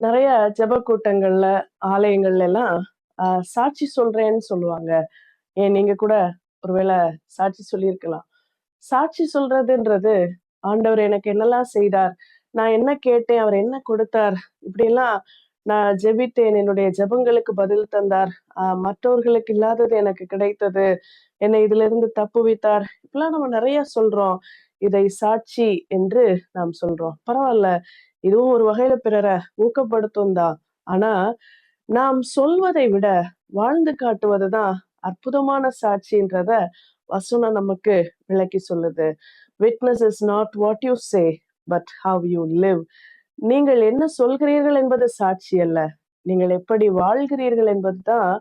நிறைய ஜெப கூட்டங்கள்ல, ஆலயங்கள்ல எல்லாம் சாட்சி சொல்றேன்னு சொல்லுவாங்க. ஏன் நீங்க கூட ஒருவேளை சாட்சி சொல்லியிருக்கலாம். சாட்சி சொல்றதுன்றது, ஆண்டவர் எனக்கு என்னெல்லாம் செய்தார், நான் என்ன கேட்டேன், அவர் என்ன கொடுத்தார், இப்படியெல்லாம் நான் ஜெபித்தேன், என்னுடைய ஜெபங்களுக்கு பதில் தந்தார், மற்றவர்களுக்கு இல்லாதது எனக்கு கிடைத்தது, என்னை இதிலிருந்து தப்புவித்தார். இப்படிலாம் நம்ம நிறைய சொல்றோம். இதை சாட்சி என்று நாம் சொல்றோம். பரவால்ல. இதுவும் ஒரு வகையில பிறரை ஊக்கப்படுத்தும் தான். ஆனா, நாம் சொல்வதை விட வாழ்ந்து காட்டுவதுதான் அற்புதமான சாட்சின்றத வசனம் நமக்கு விளக்கி சொல்லுது. Witness is not what you say but how you live. நீங்கள் என்ன சொல்கிறீர்கள் என்பது சாட்சி அல்ல, நீங்கள் எப்படி வாழ்கிறீர்கள் என்பதுதான்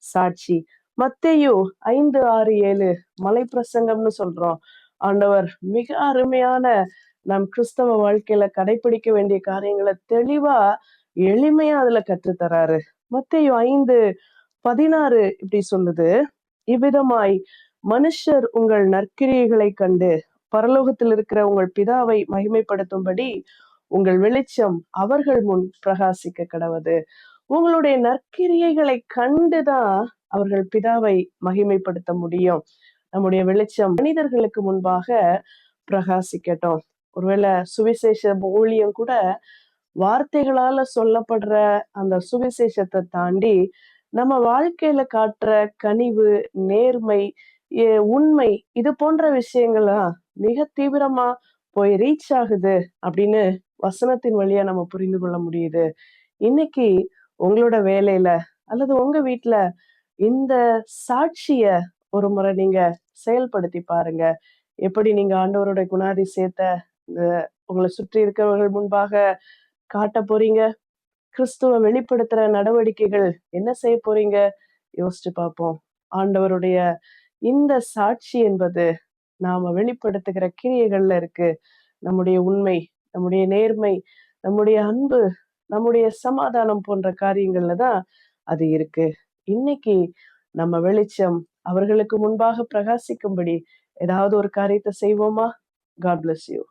சாட்சி. மத்தேயு 5:6-7 மலை பிரசங்கம்னு சொல்றோம். ஆண்டவர் மிக அருமையான நம் கிறிஸ்தவ வாழ்க்கையில கடைபிடிக்க வேண்டிய காரியங்களை தெளிவா எளிமையா அதுல கற்றுத்தராரு. மத்தேயு 5:16 இப்படி சொல்லுது, இவ்விதமாய் மனுஷர் உங்கள் நற்கிரியைகளை கண்டு பரலோகத்தில் இருக்கிற உங்கள் பிதாவை மகிமைப்படுத்தும்படி உங்கள் வெளிச்சம் அவர்கள் முன் பிரகாசிக்க கடவது. உங்களுடைய நற்கிரியைகளை கண்டுதான் அவர்கள் பிதாவை மகிமைப்படுத்த முடியும். நம்முடைய வெளிச்சம் மனிதர்களுக்கு முன்பாக பிரகாசிக்கட்டும். ஒருவேளை சுவிசேஷ ஊழியம் கூட வார்த்தைகளால சொல்லப்படுற அந்த சுவிசேஷத்தை தாண்டி நம்ம வாழ்க்கையில காட்டுற கனிவு, நேர்மை, உண்மை, இது போன்ற விஷயங்கள்லாம் மிக தீவிரமா போய் ரீச் ஆகுது அப்படின்னு வசனத்தின் வழியா நம்ம புரிந்து கொள்ள முடியுது. இன்னைக்கு உங்களோட வேலையில அல்லது உங்க வீட்டுல இந்த சாட்சிய ஒரு முறை நீங்க செயல்படுத்தி பாருங்க. எப்படி நீங்க ஆண்டவருடைய குணாதிசயத்தை இந்த உங்களை சுற்றி இருக்கிறவர்கள் முன்பாக காட்ட போறீங்க? கிறிஸ்துவ வெளிப்படுத்துற நடவடிக்கைகள் என்ன செய்ய போறீங்க? யோசிச்சு பார்ப்போம். ஆண்டவருடைய இந்த சாட்சி என்பது நாம வெளிப்படுத்துகிற கிரியைகள்ல இருக்கு. நம்முடைய உண்மை, நம்முடைய நேர்மை, நம்முடைய அன்பு, நம்முடைய சமாதானம் போன்ற காரியங்கள்ல தான் அது இருக்கு. இன்னைக்கு நம்ம வெளிச்சம் அவர்களுக்கு முன்பாக பிரகாசிக்கும்படி ஏதாவது ஒரு காரியத்தை செய்வோமா? God bless you.